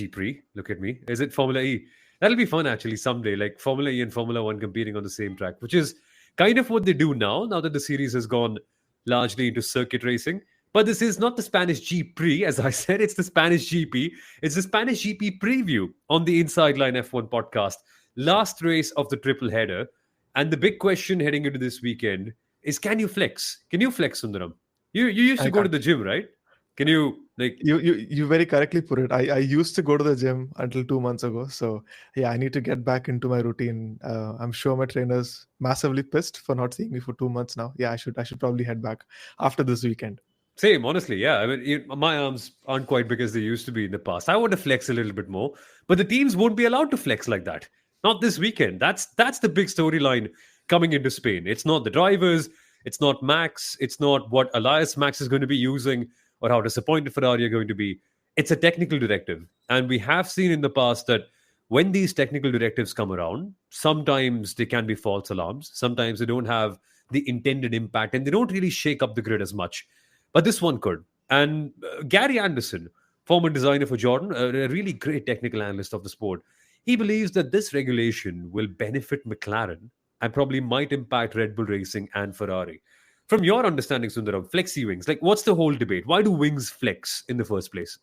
Prix. Look at me. Is it Formula E? That'll be fun actually someday, like Formula E and Formula One competing on the same track, which is kind of what they do now that the series has gone largely into circuit racing. But this is not the Spanish G Prix, as I said, it's the Spanish GP. It's the Spanish GP preview on the Inside Line F1 podcast. Last race of the triple header. And the big question heading into this weekend is, can you flex? Can you flex, Sundaram? You used to I go to can't. the gym, right? Can you, like, You very correctly put it. I used to go to the gym until 2 months ago. So yeah, I need to get back into my routine. I'm sure my trainer's massively pissed for not seeing me for 2 months now. Yeah, I should probably head back after this weekend. same, honestly, yeah. I mean, my arms aren't quite big as they used to be in the past. I want to flex a little bit more, but the teams won't be allowed to flex like that. Not this weekend. That's the big storyline coming into Spain. It's not the drivers. It's not Max. It's not what Elias Max is going to be using or how disappointed Ferrari are going to be. It's a technical directive, and we have seen in the past that when these technical directives come around, sometimes they can be false alarms. Sometimes they don't have the intended impact, and they don't really shake up the grid as much. But this one could. And Gary Anderson, former designer for Jordan, a really great technical analyst of the sport, he believes that this regulation will benefit McLaren and probably might impact Red Bull Racing and Ferrari. From your understanding, Sundaram, flexi wings, like what's the whole debate? Why do wings flex in the first place?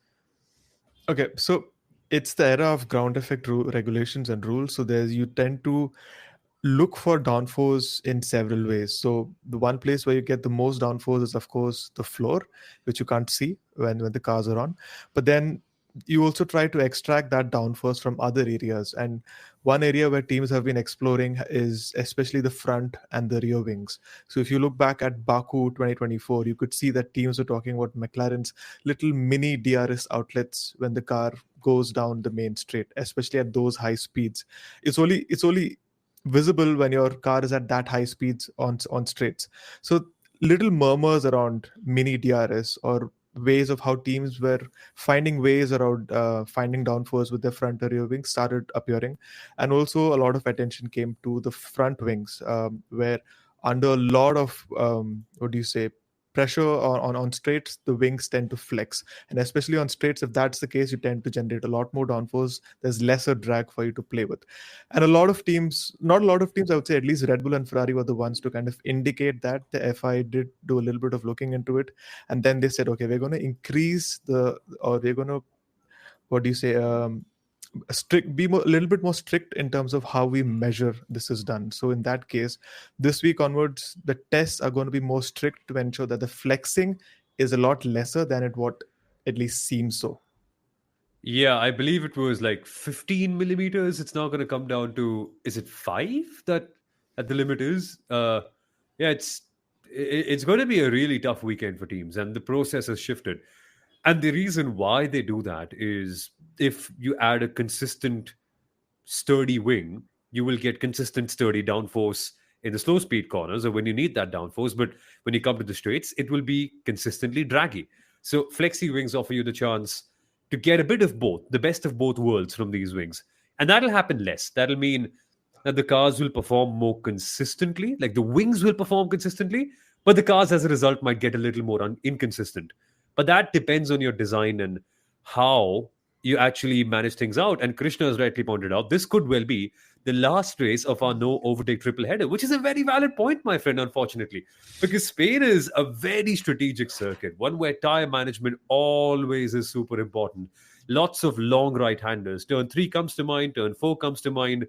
Okay, so it's the era of ground effect regulations and rules. So you tend to look for downforce in several ways. So the one place where you get the most downforce is, of course, the floor, which you can't see when the cars are on. But then you also try to extract that downforce from other areas. And one area where teams have been exploring is especially the front and the rear wings. So if you look back at Baku 2024, you could see that teams were talking about McLaren's little mini DRS outlets when the car goes down the main straight, especially at those high speeds. It's only visible when your car is at that high speeds on straights. So little murmurs around mini DRS or ways of how teams were finding ways around finding downforce with their front or rear wings started appearing. And also a lot of attention came to the front wings, where under a lot of what do you say, pressure on straights, the wings tend to flex. And especially on straights, if that's the case, you tend to generate a lot more downforce. There's lesser drag for you to play with. And a lot of teams, not a lot of teams, I would say at least Red Bull and Ferrari were the ones to kind of indicate that. The FI did do a little bit of looking into it. And then they said, okay, we're going to increase or we're going to, what do you say, a little bit more strict in terms of how we measure this is done. So in that case, this week onwards, the tests are going to be more strict to ensure that the flexing is a lot lesser than it what at least seems so. Yeah, I believe it was like 15 millimeters. It's now going to come down to, is it 5 that the limit is? Yeah, it's going to be a really tough weekend for teams, and the process has shifted. And the reason why they do that is if you add a consistent, sturdy wing, you will get consistent, sturdy downforce in the slow speed corners or when you need that downforce. But when you come to the straights, it will be consistently draggy. So flexi wings offer you the chance to get a bit of both, the best of both worlds from these wings. And that'll happen less. That'll mean that the cars will perform more consistently, like the wings will perform consistently, but the cars as a result might get a little more inconsistent. But that depends on your design and how you actually manage things out. And Krishna has rightly pointed out, this could well be the last race of our no overtake triple header, which is a very valid point, my friend, unfortunately, because Spain is a very strategic circuit, one where tire management always is super important. Lots of long right-handers. Turn 3 comes to mind, turn 4 comes to mind.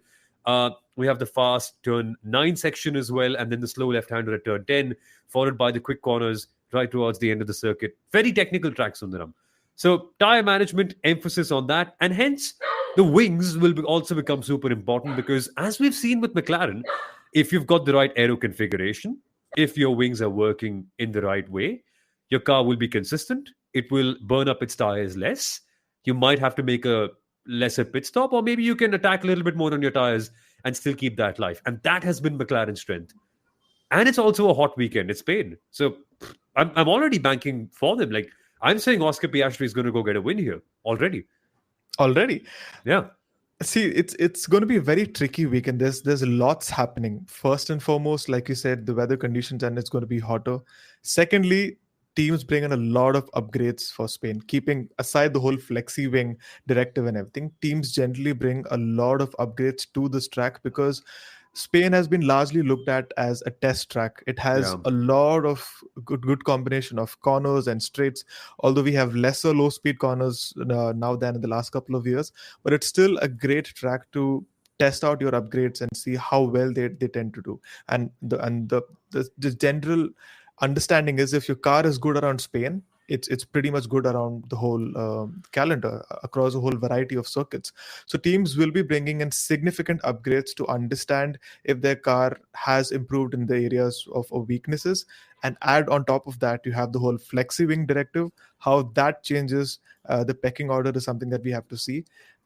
We have the fast turn 9 section as well, and then the slow left-hander at turn 10, followed by the quick corners right towards the end of the circuit. Very technical track, Sundaram. So tire management, emphasis on that, and hence the wings will also become super important because as we've seen with McLaren, if you've got the right aero configuration, if your wings are working in the right way, your car will be consistent. It will burn up its tires less. You might have to make a lesser pit stop, or maybe you can attack a little bit more on your tires and still keep that life. And that has been McLaren's strength. And it's also a hot weekend. It's Spain. So I'm already banking for them. Like, I'm saying Oscar Piastri is going to go get a win here already. Yeah. See, it's going to be a very tricky weekend. There's lots happening. First and foremost, like you said, the weather conditions, and it's going to be hotter. Secondly, teams bring in a lot of upgrades for Spain. Keeping aside the whole flexi wing directive and everything, teams generally bring a lot of upgrades to this track because Spain has been largely looked at as a test track. It has Yeah. a lot of good combination of corners and straights. Although we have lesser low speed corners now than in the last couple of years, but it's still a great track to test out your upgrades and see how well they tend to do. And the general understanding is if your car is good around Spain, it's pretty much good around the whole calendar across a whole variety of circuits. So teams will be bringing in significant upgrades to understand if their car has improved in the areas of weaknesses, and add on top of that you have the whole flexi wing directive. How that changes the pecking order is something that we have to see.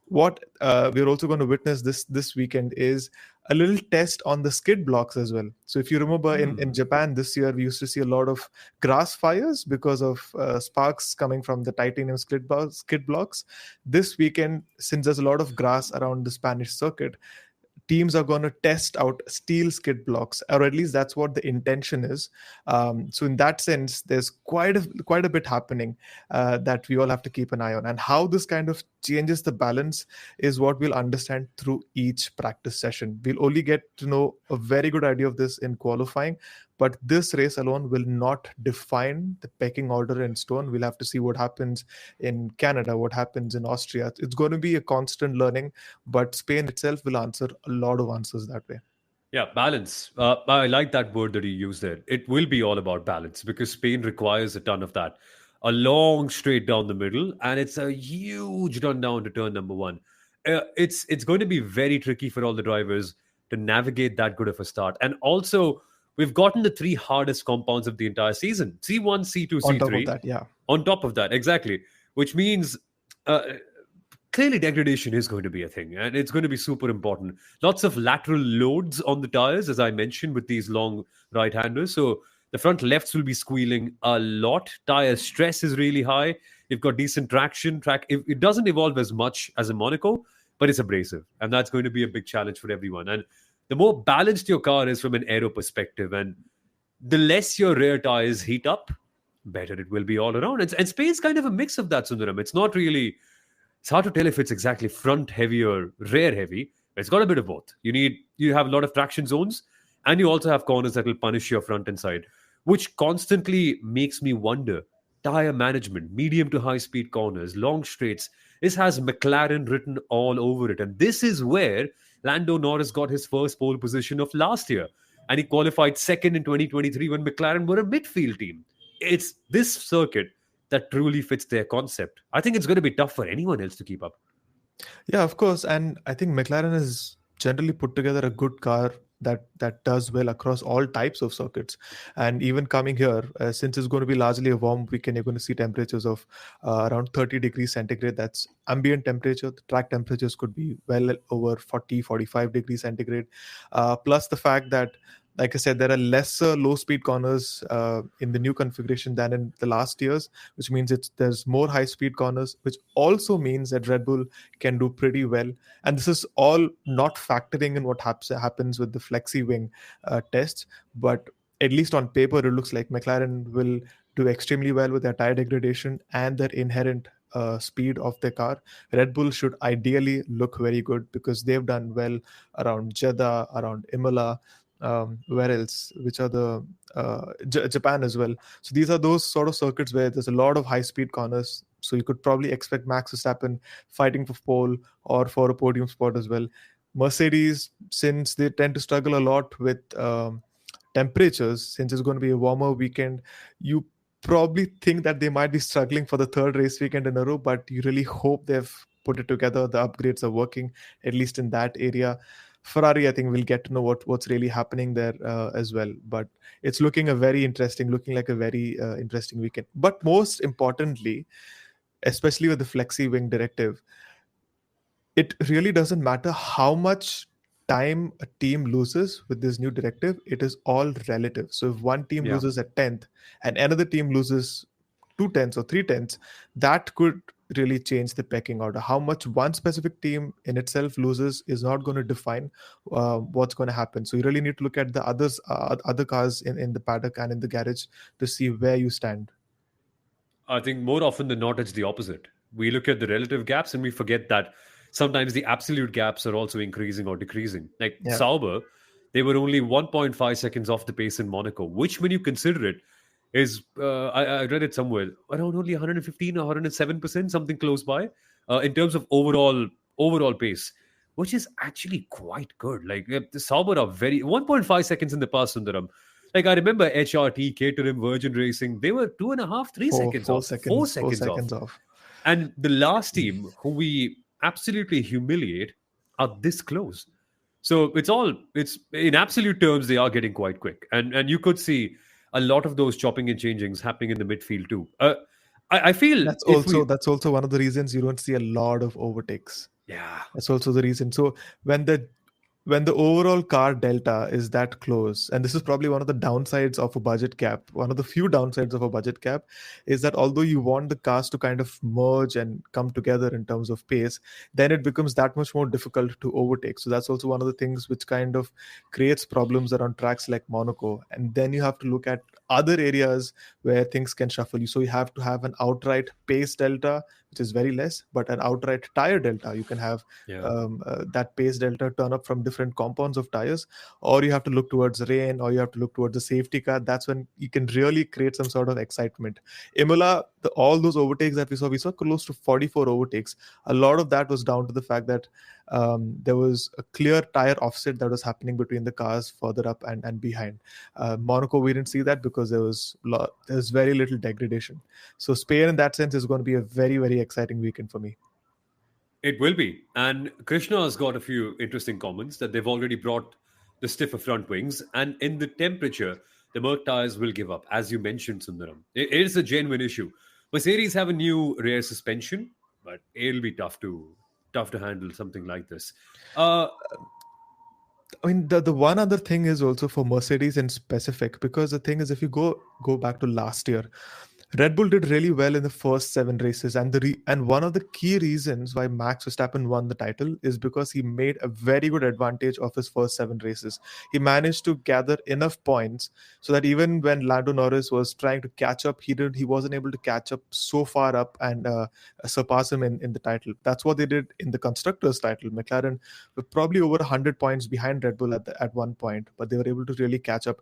What we're also going to witness this weekend is a little test on the skid blocks as well. So if you remember in Japan this year, we used to see a lot of grass fires because of sparks coming from the titanium skid blocks. This weekend, since there's a lot of grass around the Spanish circuit, teams are going to test out steel skid blocks, or at least that's what the intention is. So in that sense, there's quite a bit happening that we all have to keep an eye on. And how this kind of changes the balance is what we'll understand through each practice session. We'll only get to know a very good idea of this in qualifying, but this race alone will not define the pecking order in stone. We'll have to see what happens in Canada, what happens in Austria. It's going to be a constant learning, but Spain itself will answer a lot of answers that way. Yeah, balance. I like that word that you used there. It will be all about balance because Spain requires a ton of that. A long straight down the middle, and it's a huge run down to turn number one. It's going to be very tricky for all the drivers to navigate that good of a start. And also, we've gotten the three hardest compounds of the entire season: C1, C2, On top of C3. that, yeah. On top of that, exactly, which means uh, clearly degradation is going to be a thing and it's going to be super important. Lots of lateral loads on the tires, as I mentioned, with these long right handers. So the front lefts will be squealing a lot. Tire stress is really high. You've got decent track. It doesn't evolve as much as in Monaco, but it's abrasive, and that's going to be a big challenge for everyone. And the more balanced your car is from an aero perspective, and the less your rear tires heat up, better it will be all around. And Spain's kind of a mix of that, Sundaram. It's hard to tell if it's exactly front heavy or rear heavy. It's got a bit of both. You have a lot of traction zones, and you also have corners that will punish your front and side, which constantly makes me wonder. Tire management, medium to high speed corners, long straights. This has McLaren written all over it, and this is where Lando Norris got his first pole position of last year, and he qualified second in 2023 when McLaren were a midfield team. It's this circuit that truly fits their concept. I think it's going to be tough for anyone else to keep up. Yeah, of course. And I think McLaren has generally put together a good car that does well across all types of circuits. And even coming here, since it's going to be largely a warm weekend, you're going to see temperatures of around 30 degrees centigrade. That's ambient temperature. The track temperatures could be well over 40, 45 degrees centigrade. Plus the fact that, like I said, there are lesser low speed corners in the new configuration than in the last years, which means there's more high speed corners, which also means that Red Bull can do pretty well. And this is all not factoring in what happens with the flexi wing tests, but at least on paper, it looks like McLaren will do extremely well with their tire degradation and their inherent speed of their car. Red Bull should ideally look very good because they've done well around Jeddah, around Imola. Where else? Which are the Japan as well. So these are those sort of circuits where there's a lot of high speed corners. So you could probably expect Max Verstappen fighting for pole or for a podium spot as well. Mercedes, since they tend to struggle a lot with temperatures, since it's going to be a warmer weekend, you probably think that they might be struggling for the third race weekend in a row, but you really hope they've put it together. The upgrades are working, at least in that area. Ferrari, I think we'll get to know what's really happening there as well. But it's looking like a very interesting weekend. But most importantly, especially with the flexi wing directive, it really doesn't matter how much time a team loses with this new directive. It is all relative. So if one team Yeah. loses a tenth and another team loses 2/10 or 3/10, that could really change the pecking order. How much one specific team in itself loses is not going to define what's going to happen. So you really need to look at the other cars in the paddock and in the garage to see where you stand. I think more often than not, it's the opposite. We look at the relative gaps and we forget that sometimes the absolute gaps are also increasing or decreasing. Like Yeah, Sauber, they were only 1.5 seconds off the pace in Monaco, which, when you consider it, is, I read it somewhere, around only 115 or 107%, something close by, in terms of overall pace, which is actually quite good. Like the Sauber are very 1.5 seconds in the past, Sundaram. Like I remember HRT, Caterham, Virgin Racing, they were 2.5, 3 seconds four off, four seconds, four seconds off. seconds off. And the last team who we absolutely humiliate are this close. So it's in absolute terms, they are getting quite quick. And you could see a lot of those chopping and changings happening in the midfield too. I feel That's if we also that's also one of the reasons you don't see a lot of overtakes. yeah, That's also the reason. So when the when the overall car delta is that close, and this is probably one of the downsides of a budget cap, one of the few downsides of a budget cap, is that although you want the cars to kind of merge and come together in terms of pace, then it becomes that much more difficult to overtake. So that's also one of the things which kind of creates problems around tracks like Monaco. And then you have to look at other areas where things can shuffle you. So you have to have an outright pace delta, which is very less, but an outright tire delta. You can have yeah. that pace delta turn up from different compounds of tires, or you have to look towards rain, or you have to look towards the safety car. That's when you can really create some sort of excitement. Imola, all those overtakes that we saw close to 44 overtakes. A lot of that was down to the fact that there was a clear tire offset that was happening between the cars further up and behind. Monaco, we didn't see that because there's very little degradation. So Spain, in that sense, is going to be a very, very exciting weekend for me. It will be. And Krishna has got a few interesting comments that they've already brought the stiffer front wings, and in the temperature, the Merc tires will give up, as you mentioned, Sundaram. It is a genuine issue. Mercedes have a new rear suspension, but it'll be tough to handle something like this. Uh, I mean, the one other thing is also for Mercedes in specific, because the thing is, if you go back to last year, Red Bull did really well in the first 7 races, and and one of the key reasons why Max Verstappen won the title is because he made a very good advantage of his first 7 races. He managed to gather enough points so that even when Lando Norris was trying to catch up, he wasn't able to catch up so far up and surpass him in the title. That's what they did in the constructors' title. McLaren were probably over 100 points behind Red Bull at one point, but they were able to really catch up.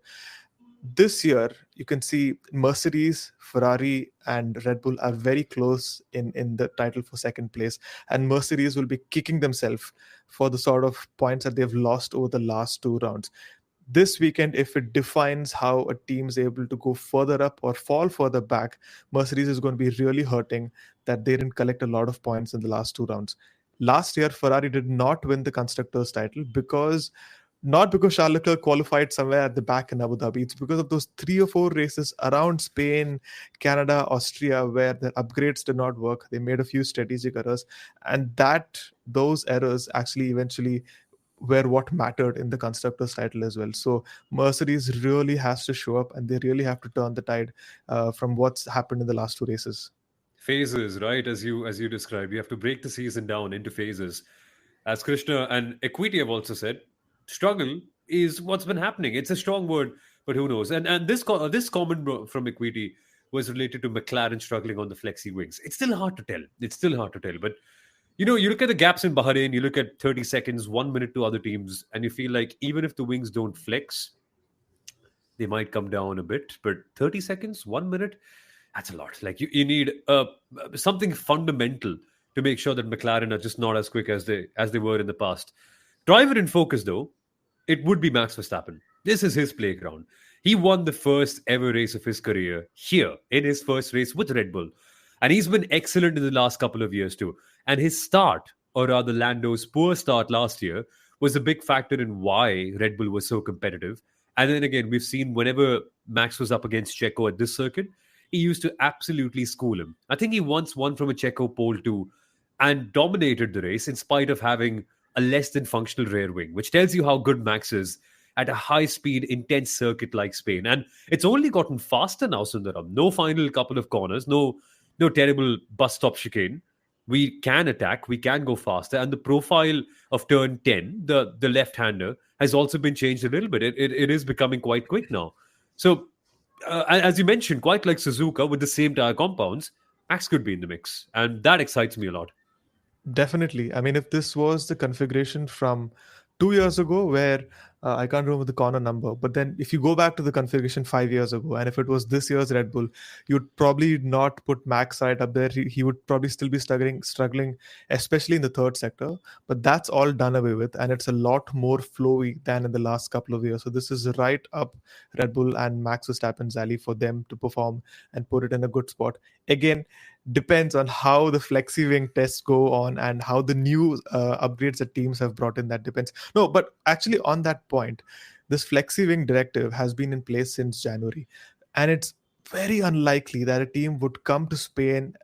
This year you can see Mercedes, Ferrari and Red Bull are very close in the title for second place, and Mercedes will be kicking themselves for the sort of points that they've lost over the last 2 rounds. This weekend, if it defines how a team is able to go further up or fall further back, Mercedes is going to be really hurting that they didn't collect a lot of points in the last 2 rounds. Last year Ferrari did not win the constructors title because not because Charles Leclerc qualified somewhere at the back in Abu Dhabi. It's because of those 3 or 4 races around Spain, Canada, Austria, where the upgrades did not work. They made a few strategic errors, and those errors actually eventually were what mattered in the constructors title as well. So Mercedes really has to show up, and they really have to turn the tide from what's happened in the last 2 races. Phases, right? As you described, you have to break the season down into phases. As Krishna and Equity have also said, struggle is what's been happening. It's a strong word, but who knows? And this comment from Equity was related to McLaren struggling on the flexi wings. It's still hard to tell. It's still hard to tell. But you look at the gaps in Bahrain, you look at 30 seconds, 1 minute to other teams, and you feel like even if the wings don't flex, they might come down a bit. But 30 seconds, 1 minute, that's a lot. Like you need something fundamental to make sure that McLaren are just not as quick as they were in the past. Driver in focus, though, it would be Max Verstappen. This is his playground. He won the first ever race of his career here in his first race with Red Bull. And he's been excellent in the last couple of years too. And his start, or rather Lando's poor start last year, was a big factor in why Red Bull was so competitive. And then again, we've seen whenever Max was up against Checo at this circuit, he used to absolutely school him. I think he once won from a Checo pole too and dominated the race in spite of having a less than functional rear wing, which tells you how good Max is at a high speed, intense circuit like Spain. And it's only gotten faster now, Sundaram. No final couple of corners, no terrible bus stop chicane. We can attack, we can go faster. And the profile of turn 10, the left hander, has also been changed a little bit. It is becoming quite quick now. So As you mentioned, quite like Suzuka with the same tire compounds, Max could be in the mix, and that excites me a lot. Definitely. I mean, if this was the configuration from 2 years ago, where I can't remember the corner number, but then if you go back to the configuration 5 years ago, and if it was this year's Red Bull, you'd probably not put Max right up there. He would probably still be struggling, especially in the third sector. But that's all done away with, and it's a lot more flowy than in the last couple of years. So this is right up Red Bull and Max Verstappen's alley for them to perform and put it in a good spot. Again, depends on how the flexi wing tests go on and how the new upgrades that teams have brought in. That depends. No, but actually on that point, this flexi wing directive has been in place since January, and it's very unlikely that a team would come to Spain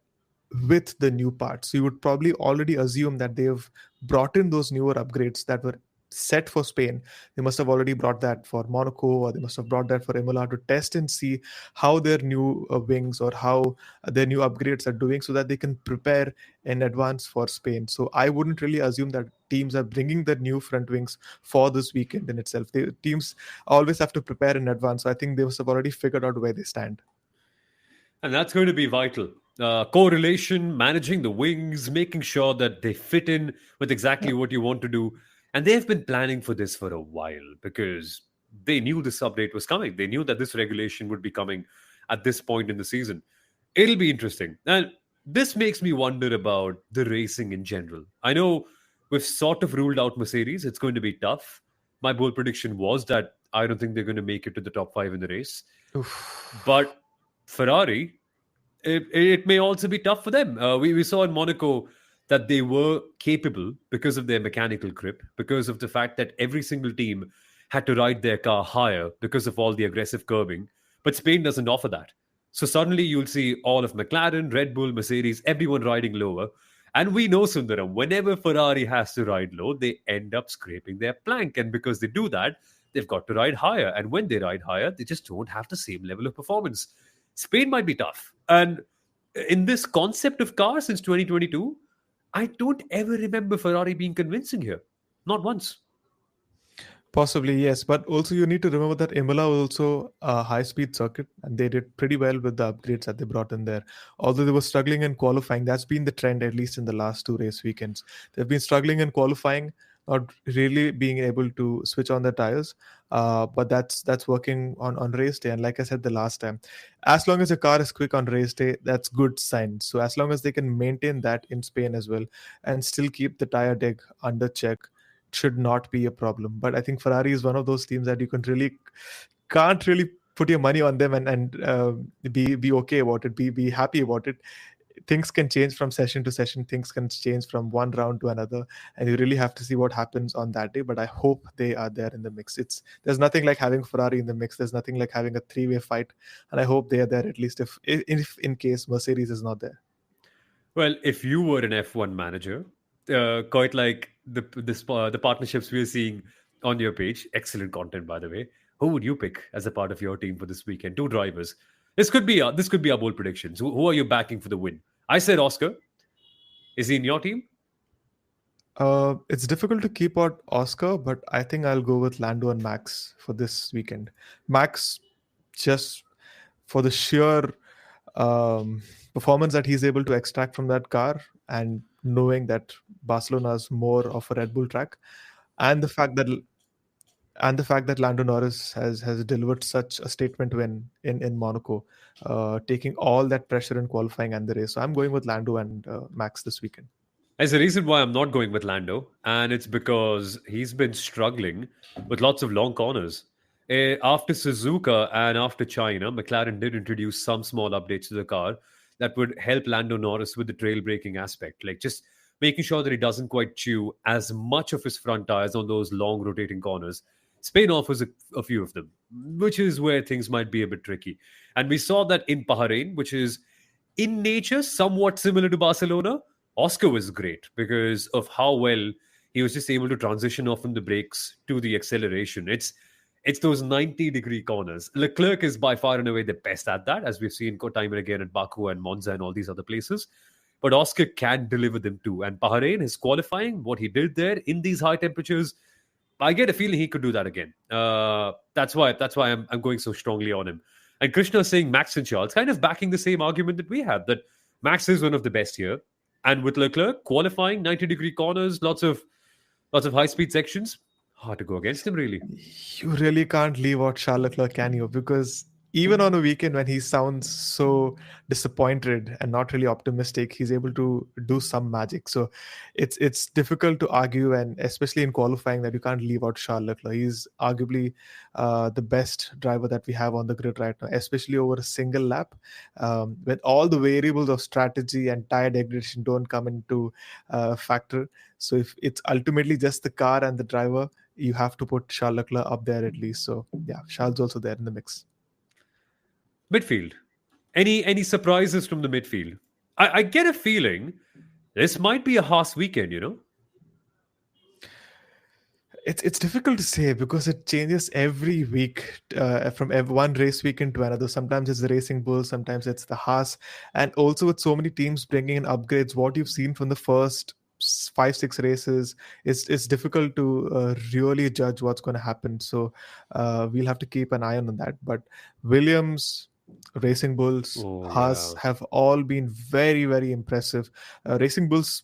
with the new parts. So you would probably already assume that they have brought in those newer upgrades that were set for Spain. They must have already brought that for Monaco, or they must have brought that for Imola to test and see how their new wings or how their new upgrades are doing, so that they can prepare in advance for Spain. So I wouldn't really assume that teams are bringing the new front wings for this weekend in itself. Teams always have to prepare in advance. So I think they must have already figured out where they stand. And that's going to be vital. Correlation, managing the wings, making sure that they fit in with exactly what you want to do. And they've been planning for this for a while because they knew this update was coming. They knew that this regulation would be coming at this point in the season. It'll be interesting. And this makes me wonder about the racing in general. I know we've sort of ruled out Mercedes. It's going to be tough. My bold prediction was that I don't think they're going to make it to the top five in the race. Oof. But Ferrari, it may also be tough for them. We saw in Monaco that they were capable because of their mechanical grip, because of the fact that every single team had to ride their car higher because of all the aggressive curbing. But Spain doesn't offer that. So suddenly you'll see all of McLaren, Red Bull, Mercedes, everyone riding lower. And we know, Sundaram, whenever Ferrari has to ride low, they end up scraping their plank. And because they do that, they've got to ride higher. And when they ride higher, they just don't have the same level of performance. Spain might be tough. And in this concept of cars since 2022, I don't ever remember Ferrari being convincing here. Not once. Possibly, yes. But also, you need to remember that Imola was also a high speed circuit, and they did pretty well with the upgrades that they brought in there. Although they were struggling in qualifying, that's been the trend, at least in the last two race weekends. They've been struggling in qualifying, not really being able to switch on their tires. But that's working on race day. And like I said the last time, as long as the car is quick on race day, that's good sign. So as long as they can maintain that in Spain as well and still keep the tire deg under check, should not be a problem. But I think Ferrari is one of those teams that you can't really put your money on them and be okay about it, be happy about it. Things can change from session to session. Things can change from one round to another, and you really have to see what happens on that day. But I hope they are there in the mix. There's nothing like having Ferrari in the mix. There's nothing like having a three-way fight, and I hope they are there at least if in case Mercedes is not there. Well, if you were an F1 manager, quite like the partnerships we're seeing on your page, excellent content by the way. Who would you pick as a part of your team for this weekend? Two drivers. This could be our bold predictions. Who are you backing for the win? I said Oscar. Is he in your team? It's difficult to keep out Oscar, but I think I'll go with Lando and Max for this weekend. Max, just for the sheer performance that he's able to extract from that car, and knowing that Barcelona is more of a Red Bull track, and the fact that Lando Norris has delivered such a statement win in Monaco, taking all that pressure in qualifying and the race. So I'm going with Lando and Max this weekend. There's a reason why I'm not going with Lando, and it's because he's been struggling with lots of long corners. After Suzuka and after China, McLaren did introduce some small updates to the car that would help Lando Norris with the trail braking aspect, like just making sure that he doesn't quite chew as much of his front tires on those long rotating corners. Spain offers a few of them, which is where things might be a bit tricky. And we saw that in Bahrain, which is in nature somewhat similar to Barcelona. Oscar was great because of how well he was just able to transition off from the brakes to the acceleration. It's those 90-degree corners. Leclerc is by far and away the best at that, as we've seen time and again at Baku and Monza and all these other places. But Oscar can deliver them too. And Bahrain, his qualifying, what he did there in these high temperatures, I get a feeling he could do that again. That's why I'm going so strongly on him. And Krishna saying Max and Charles, kind of backing the same argument that we have, that Max is one of the best here. And with Leclerc qualifying 90-degree corners, lots of high speed sections, hard to go against him really. You really can't leave out Charles Leclerc, can you? Because even on a weekend when he sounds so disappointed and not really optimistic, he's able to do some magic. So it's difficult to argue, and especially in qualifying, that you can't leave out Charles Leclerc. He's arguably the best driver that we have on the grid right now, especially over a single lap, when all the variables of strategy and tire degradation don't come into factor. So if it's ultimately just the car and the driver, you have to put Charles Leclerc up there at least. So yeah, Charles also there in the mix. Midfield. Any surprises from the midfield? I get a feeling this might be a Haas weekend. It's difficult to say because it changes every week, from one race weekend to another. Sometimes it's the Racing Bull, sometimes it's the Haas, and also with so many teams bringing in upgrades, what you've seen from the first 5-6 races, it's difficult to really judge what's going to happen. So we'll have to keep an eye on that. But Williams, Racing Bulls, Oh Haas yeah. have all been very, very impressive. Racing Bulls,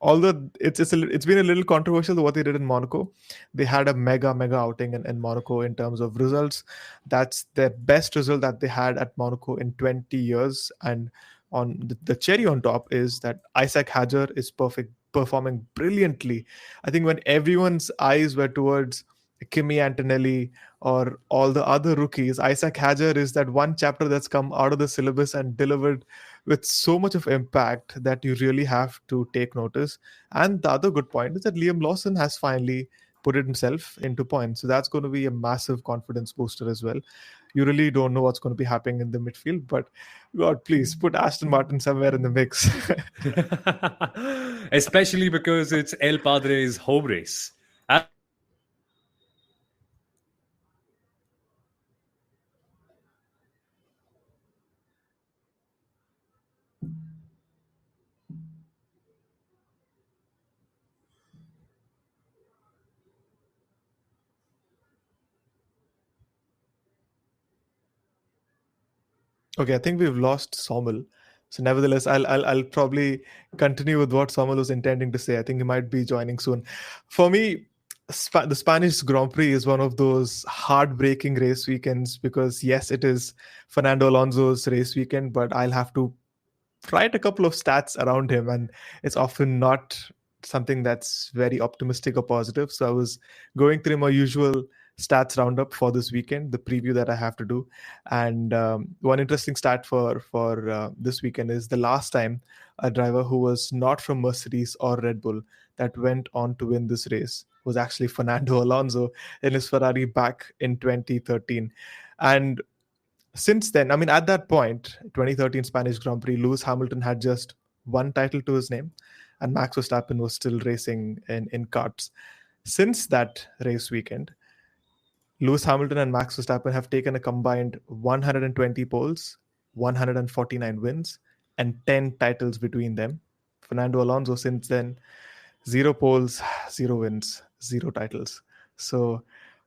although it's been a little controversial what they did in Monaco. They had a mega outing in Monaco in terms of results. That's their best result that they had at Monaco in 20 years. And on the cherry on top is that Isaac Hadjar is performing brilliantly. I think when everyone's eyes were towards Kimi Antonelli or all the other rookies, Isaac Hadjar is that one chapter that's come out of the syllabus and delivered with so much of impact that you really have to take notice. And the other good point is that Liam Lawson has finally put himself into points. So that's going to be a massive confidence booster as well. You really don't know what's going to be happening in the midfield, but God, please put Aston Martin somewhere in the mix. Especially because it's El Padre's home race. Aston Martin have been struggling in the past few weeks. Okay, I think we've lost Soumil. So, nevertheless, I'll probably continue with what Soumil was intending to say. I think he might be joining soon. For me, the Spanish Grand Prix is one of those heartbreaking race weekends because yes, it is Fernando Alonso's race weekend, but I'll have to write a couple of stats around him, and it's often not something that's very optimistic or positive. So I was going through my usual stats roundup for this weekend, the preview that I have to do, and one interesting stat for this weekend is the last time a driver who was not from Mercedes or Red Bull that went on to win this race was actually Fernando Alonso in his Ferrari back in 2013. And since then, I mean, at that point, 2013 Spanish Grand Prix, Lewis Hamilton had just one title to his name, and Max Verstappen was still racing in karts. Since that race weekend, Lewis Hamilton and Max Verstappen have taken a combined 120 poles, 149 wins, and 10 titles between them. Fernando Alonso, since then, 0 poles, 0 wins, 0 titles. So,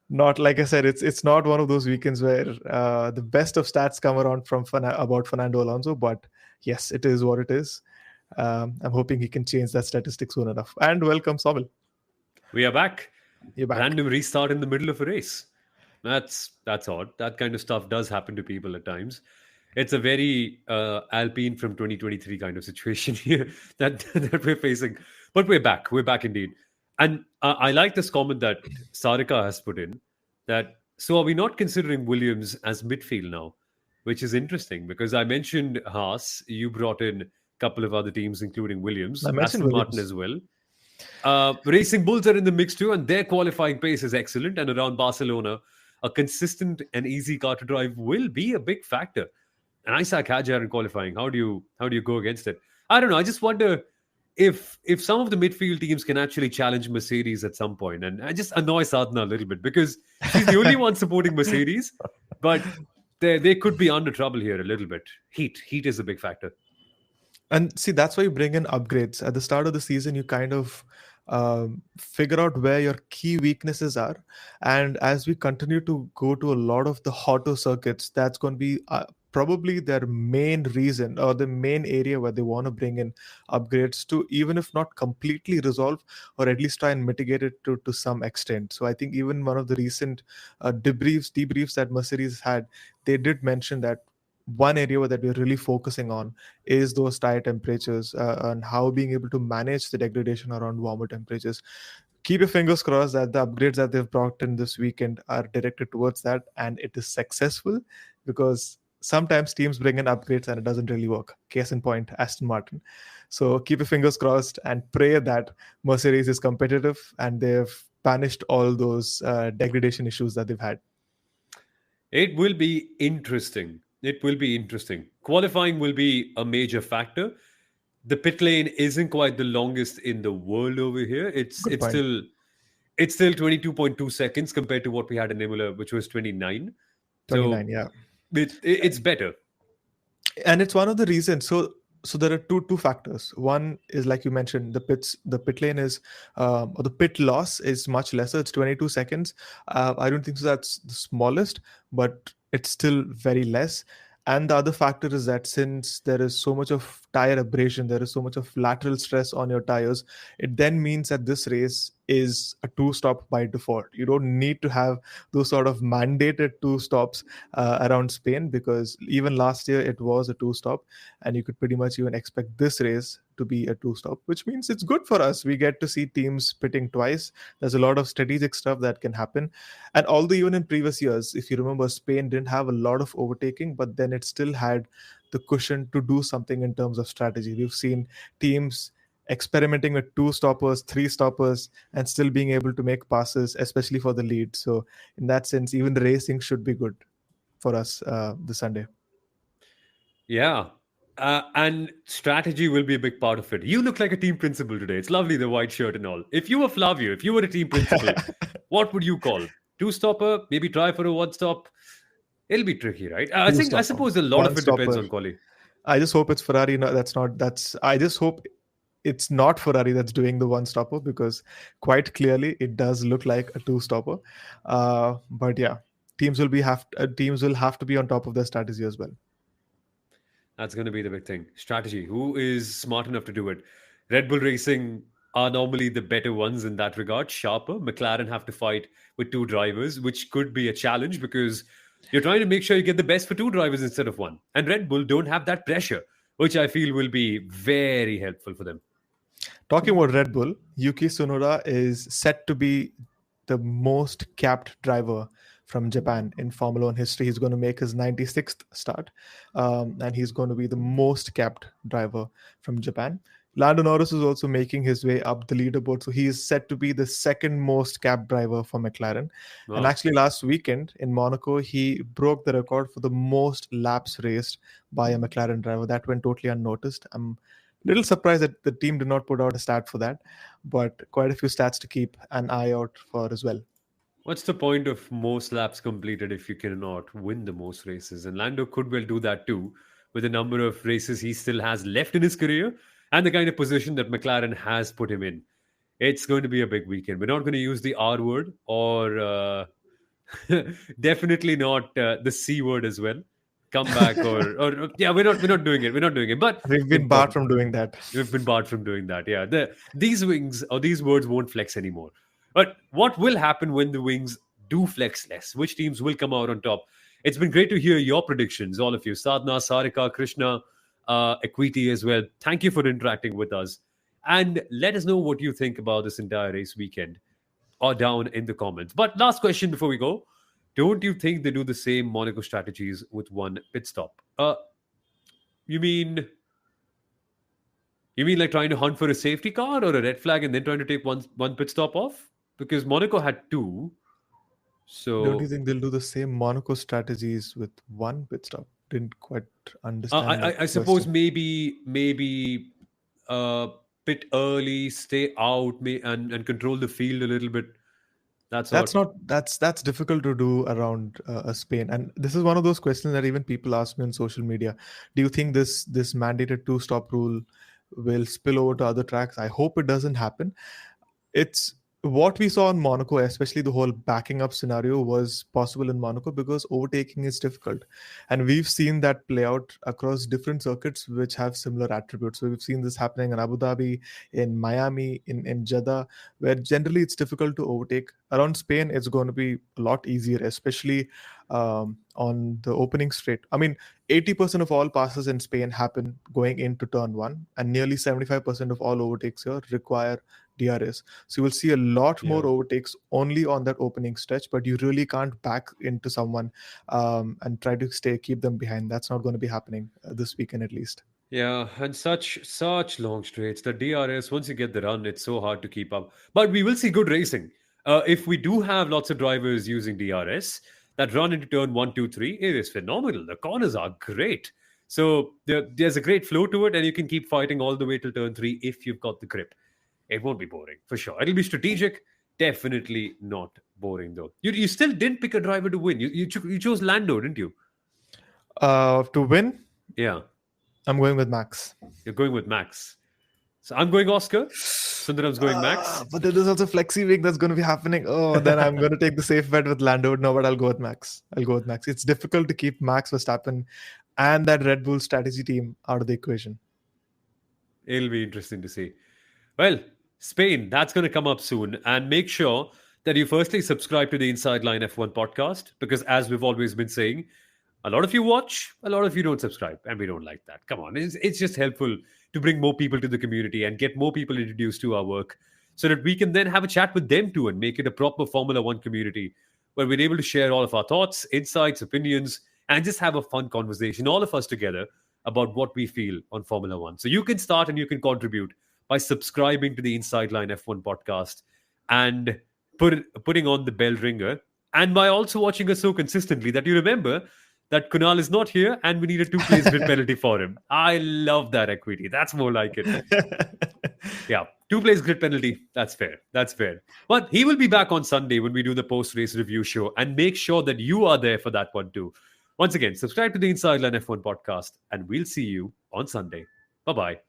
not like I said, it's not one of those weekends where the best of stats come around from about Fernando Alonso. But yes, it is what it is. I'm hoping he can change that statistic soon enough. And welcome, Soumil. We are back. You're back. Random restart in the middle of a race. That's odd. That kind of stuff does happen to people at times. It's a very Alpine from 2023 kind of situation here that we're facing. But we're back. We're back indeed. And I like this comment that Sarika has put in that, so are we not considering Williams as midfield now? Which is interesting because I mentioned Haas. You brought in a couple of other teams, including Williams, I mentioned Aston Martin Williams. as well. Racing Bulls are in the mix too, and their qualifying pace is excellent. And around Barcelona, a consistent and easy car to drive will be a big factor. And Isaac Hadjar in qualifying, how do you go against it? I don't know. I just wonder if some of the midfield teams can actually challenge Mercedes at some point, and I just annoy Sadhna a little bit because she's the only one supporting Mercedes, but they could be under trouble here a little bit. Heat is a big factor. And see, that's why you bring in upgrades. At the start of the season, you kind of figure out where your key weaknesses are. And as we continue to go to a lot of the hotter circuits, that's going to be probably their main reason, or the main area where they want to bring in upgrades to, even if not completely resolve, or at least try and mitigate it to some extent. So I think even one of the recent debriefs that Mercedes had, they did mention that one area that we're really focusing on is those tire temperatures, and how being able to manage the degradation around warmer temperatures. Keep your fingers crossed that the upgrades that they've brought in this weekend are directed towards that and it is successful, because sometimes teams bring in upgrades and it doesn't really work. Case in point, Aston Martin. So keep your fingers crossed and pray that Mercedes is competitive and they've banished all those degradation issues that they've had. It will be interesting. It will be interesting. Qualifying will be a major factor. The pit lane isn't quite the longest in the world over here. It's Good it's point. still it's still 22.2 seconds compared to what we had in Imola, which was 29. 29, So yeah. it's better. And it's one of the reasons. So there are two factors. One is, like you mentioned, the pit lane is, or the pit loss is much lesser. It's 22 seconds. I don't think so that's the smallest, but it's still very less. And the other factor is that since there is so much of tire abrasion, there is so much of lateral stress on your tires, it then means that this race is a two stop by default. You don't need to have those sort of mandated two stops around Spain, because even last year it was a two stop, and you could pretty much even expect this race to be a two stop, which means it's good for us. We get to see teams pitting twice. There's a lot of strategic stuff that can happen. And although even in previous years, if you remember, Spain didn't have a lot of overtaking, but then it still had the cushion to do something in terms of strategy. We've seen teams experimenting with two stoppers, three stoppers, and still being able to make passes, especially for the lead. So in that sense, even the racing should be good for us this Sunday. Yeah. And strategy will be a big part of it. You look like a team principal today. It's lovely, the white shirt and all. If you were Flavio, if you were a team principal, what would you call? Two stopper, maybe try for a one stop. It'll be tricky, right? Two I stopper, suppose a lot one of it depends stopper. on quality. I just hope it's Ferrari. No, that's not. That's. I just hope it's not Ferrari that's doing the one stopper, because quite clearly it does look like a two stopper. But yeah, teams will have to be on top of their strategy as well. That's going to be the big thing. Strategy. Who is smart enough to do it? Red Bull Racing are normally the better ones in that regard, sharper. McLaren have to fight with two drivers, which could be a challenge because you're trying to make sure you get the best for two drivers instead of one. And Red Bull don't have that pressure, which I feel will be very helpful for them. Talking about Red Bull, Yuki Tsunoda is set to be the most capped driver from Japan in Formula One history. He's going to make his 96th start, and he's going to be the most capped driver from Japan. Lando Norris is also making his way up the leaderboard, so he is set to be the second most capped driver for McLaren. And Wow. actually, last weekend in Monaco, he broke the record for the most laps raced by a McLaren driver. That went totally unnoticed. I'm little surprised that the team did not put out a stat for that, but quite a few stats to keep an eye out for as well. What's the point of most laps completed if you cannot win the most races? And Lando could well do that too, with the number of races he still has left in his career and the kind of position that McLaren has put him in. It's going to be a big weekend. We're not going to use the R word or definitely not the C word as well. Comeback or yeah, we're not doing it. We're not doing it. But We've been barred important. from doing that. We've been barred from doing that. Yeah, these wings or these words won't flex anymore. But what will happen when the wings do flex less? Which teams will come out on top? It's been great to hear your predictions, all of you. Sadhna, Sarika, Krishna, Equity as well. Thank you for interacting with us. And let us know what you think about this entire race weekend or down in the comments. But last question before we go. Don't you think they do the same Monaco strategies with one pit stop? You mean You mean like trying to hunt for a safety car or a red flag and then trying to take one pit stop off? Because Monaco had two. Don't you So think they'll do the same Monaco strategies with one pit stop? Didn't quite understand that I suppose question. maybe uh, pit early, stay out, and control the field a little bit. That's what. That's difficult to do around Spain, and this is one of those questions that even people ask me on social media. Do you think this mandated two stop rule will spill over to other tracks? I hope it doesn't happen. It's what we saw in Monaco, especially the whole backing up scenario, was possible in Monaco because overtaking is difficult. And we've seen that play out across different circuits which have similar attributes. So we've seen this happening in Abu Dhabi, in Miami, in Jeddah, where generally it's difficult to overtake. Around Spain, it's going to be a lot easier, especially on the opening straight. I mean, 80% of all passes in Spain happen going into turn one, and nearly 75% of all overtakes here require DRS. So you will see a lot more Yeah. overtakes only on that opening stretch, but you really can't back into someone and try to keep them behind. That's not going to be happening this weekend at least. Yeah, and such long straights. The DRS, once you get the run, it's so hard to keep up. But we will see good racing. If we do have lots of drivers using DRS, that run into turn one, two, three, it is phenomenal. The corners are great. So there's a great flow to it, and you can keep fighting all the way till turn three if you've got the grip. It won't be boring, for sure. It'll be strategic. Definitely not boring, though. You still didn't pick a driver to win. You chose Lando, didn't you? To win, Yeah, I'm going with Max. you're going with Max. So I'm going Oscar. Sundaram's going Max. But there is also Flexi Week that's going to be happening. Oh, then I'm going to take the safe bet with Lando. No, but I'll go with Max. I'll go with Max. It's difficult to keep Max Verstappen and that Red Bull strategy team out of the equation. It'll be interesting to see. Well, Spain, that's going to come up soon. And make sure that you firstly subscribe to the Inside Line F1 podcast because, as we've always been saying, a lot of you watch, a lot of you don't subscribe, and we don't like that. Come on, it's just helpful to bring more people to the community and get more people introduced to our work so that we can then have a chat with them too and make it a proper Formula One community where we're able to share all of our thoughts, insights, opinions, and just have a fun conversation, all of us together, about what we feel on Formula One. So you can start and you can contribute by subscribing to the Inside Line F1 podcast and putting on the bell ringer, and by also watching us so consistently that you remember that Kunal is not here and we need a two-place grid penalty for him. I love that equity. That's more like it. Yeah, two-place grid penalty. That's fair. That's fair. But he will be back on Sunday when we do the post-race review show, and make sure that you are there for that one too. Once again, subscribe to the Inside Line F1 podcast, and we'll see you on Sunday. Bye-bye.